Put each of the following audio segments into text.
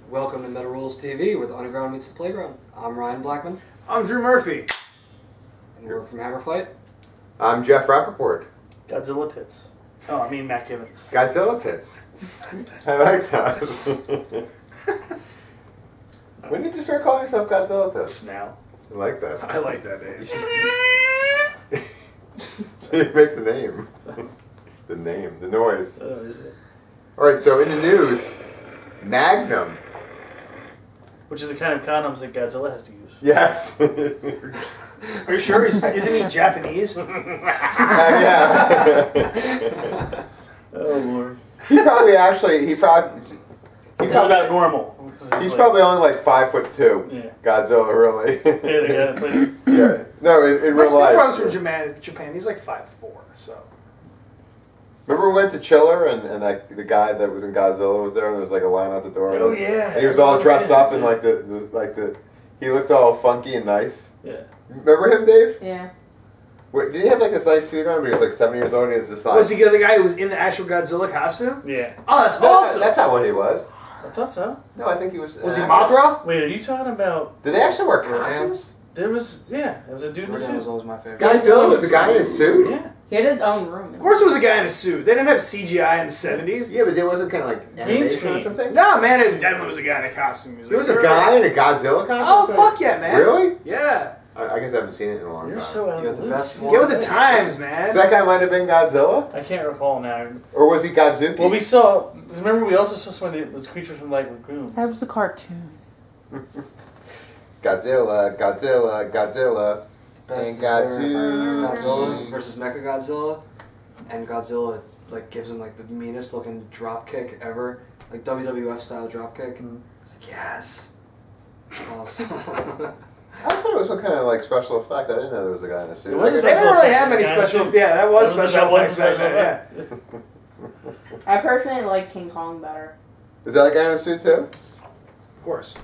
Welcome to Meta Rules TV, where the underground meets the playground. I'm Ryan Blackman. I'm Drew Murphy. And we're from Hammer Fight. I'm Jeff Rappaport. Godzilla tits. Oh, I mean Matt Gibbons. Godzilla tits. I like that. When did you start calling yourself Godzilla tits? Now. I like that. I like that name. You make the name. The name, the noise. Oh, is it? Alright, so in the news, Magnum. Which is the kind of condoms that Godzilla has to use. Yes. Are you sure? Isn't he Japanese? Yeah. Oh, Lord. He probably actually, He's about normal. He's probably only like 5'2". Yeah. Godzilla, really. Yeah, they got it. Yeah. No, in My real life. brother's from Japan. He's like 5'4", so. Remember we went to Chiller and like the guy that was in Godzilla was there and there was like a line out the door. Oh yeah. And he was all dressed up in like he looked all funky and nice. Yeah. Remember him, Dave? Yeah. Wait, did he have like this nice suit on? But he was like 7 years old and he was just like. Was he the guy who was in the actual Godzilla costume? Yeah. Oh, that's No, awesome. That's not what he was. I thought so. No, I think he was. Was he Mothra? Wait, are you talking about? Did they actually wear costumes? There was there was a dude in a Rodan was suit. always my favorite. Godzilla was a guy in a suit? Yeah. He had his own room. Of course, it was a guy in a suit. They didn't have CGI in the '70s. Yeah, but there wasn't kind of like animation screen. or something? No, man, it definitely was a guy in a costume. There was a guy in a Godzilla costume? Oh, fuck yeah, man. Really? Yeah. I guess I haven't seen it in a long time. You're so out You of got the the loop. best one. Get with the times, man. So that guy might have been Godzilla? I can't recall now. Or was he Godzuki? Well, we saw. Remember, we also saw some of those creatures from like Lagoon. That was the cartoon. Godzilla, Godzilla, Godzilla. Best And is where, it's Godzilla. Godzilla versus Mechagodzilla, and Godzilla like gives him like the meanest looking drop kick ever, like WWF style drop kick. It's like yes, awesome. I thought it was some kind of like special effect. I didn't know there was a guy in a suit. It was I they guess- didn't really have many special. Yeah, that was special. Yeah. I personally like King Kong better. Is that a guy in a suit too? Of course.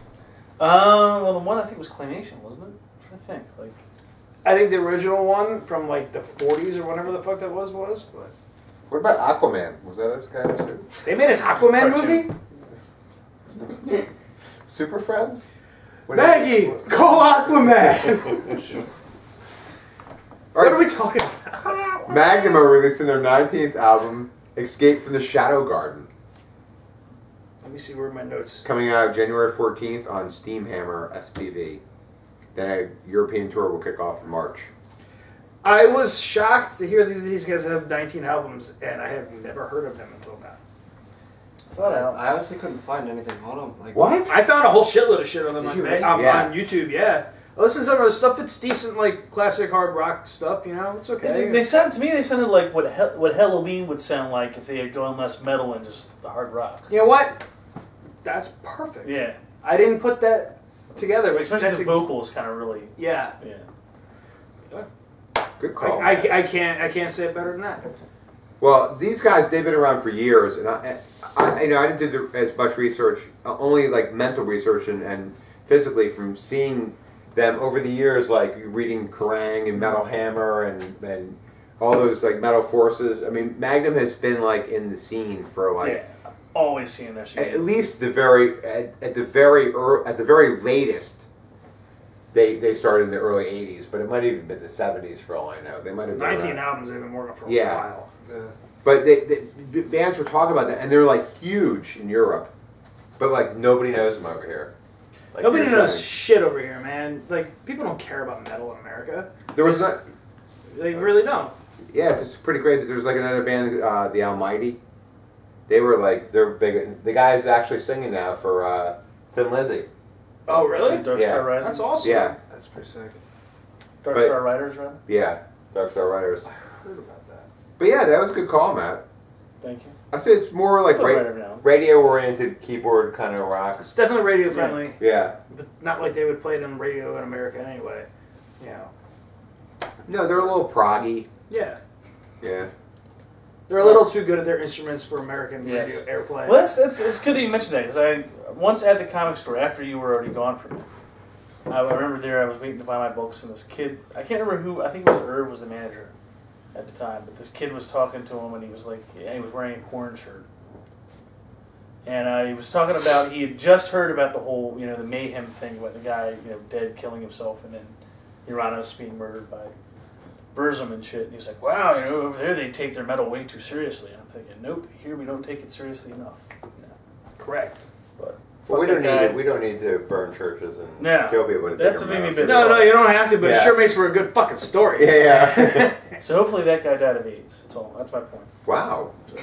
Well, the one I think was claymation, wasn't it? I'm trying to think. Like, I think the original one from like the '40s or whatever the fuck that was. But What about Aquaman? Was that a guy in a suit? they made an Aquaman Cartoon. movie. Super Friends? Maggie, call Aquaman. All What are we right, talking about? Magnum are releasing their 19th album, Escape from the Shadow Garden, Let me see where my notes. coming out January 14th on Steamhammer SPV. Then a European tour will kick off in March. I was shocked to hear that these guys have 19 albums, and I have never heard of them until now. It's a lot of albums. I honestly couldn't find anything on them. Like What? I found a whole shitload of shit on them Did on, you really? Yeah. on YouTube. Yeah, I listened to some of the stuff that's decent, like classic hard rock stuff. You know, it's okay. They sound to me. They sounded like what Halloween would sound like if they had gone less metal and just the hard rock. You know what? That's perfect. Yeah, I didn't put that together. especially That's the vocals, kind of really. Yeah, Yeah. Good call. I can't say it better than that. Well, these guys, they've been around for years, and I didn't do as much research, only like mental research and physically from seeing them over the years, like reading Kerrang and Metal Hammer and all those like Metal Forces. I mean, Magnum has been like in the scene for like Yeah, always seeing their shit. at least at the very latest. They started in the early '80s, but it might have even been the '70s for all I know. They might have been 19 around. albums they've been working for a Yeah. while. But the bands were talking about that, and they're like huge in Europe, but like nobody knows them over here. Like Nobody you're knows saying. shit over here, man. Like, people don't care about metal in America. There was not. They really don't. Yeah, it's pretty crazy. There was like another band, the Almighty. They were like they're big. The guy's actually singing now for Thin Lizzy. Oh, really? Dark Yeah. Star Rising. That's awesome. Yeah, that's pretty sick. Dark But- Star Riders, right? yeah, Dark Star Riders. I heard about that. But yeah, that was a good call, Matt. Thank you. I say it's more like Put it right now. radio-oriented keyboard kind of rock. It's definitely radio friendly, Yeah. but not like they would play it on radio in America anyway. You know. No, they're a little proggy. Yeah. Yeah. They're a little too good at their instruments for American Yes. radio airplay. Well, it's good that you mentioned that because I once at the comic store after you were already gone from it. I remember there I was waiting to buy my books and this kid I can't remember who I think it was Irv was the manager at the time, but this kid was talking to him and he was like he was wearing a Korn shirt And he was talking about, he had just heard about the whole, you know, the mayhem thing, about the guy, you know, dead, killing himself, and then Uranus being murdered by Burzum and shit. And he was like, wow, you know, over there they take their metal way too seriously. And I'm thinking, nope, here we don't take it seriously enough. You know? Correct. But Well, we don't need it. We don't need to burn churches and kill people. To that's take what made me their a bit. No, you don't have to, but it sure makes for a good fucking story. Yeah. So hopefully that guy died of AIDS. That's all. That's my point. Wow. So,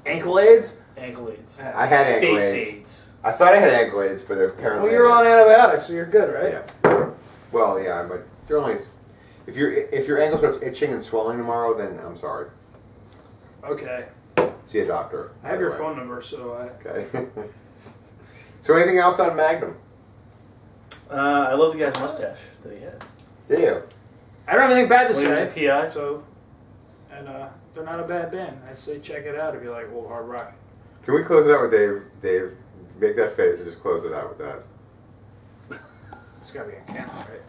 Ankle AIDS? ankle AIDS. I had ankle Face AIDS. AIDS. I thought I had ankle AIDS, but apparently. Well, you're on antibiotics, so you're good, right? Yeah. Well, yeah, but they're only. If your ankle starts itching and swelling tomorrow, then I'm sorry. Okay. See a doctor. I have your phone number, so I... Okay. So anything else on Magnum? I love the guy's mustache that he had. Do you? I don't have anything bad to When he was a say. PI. So, and they're not a bad band. I say check it out if you like old hard rock. Can we close it out with Dave? Dave, make that face and just close it out with that. It's gotta be on camera, right?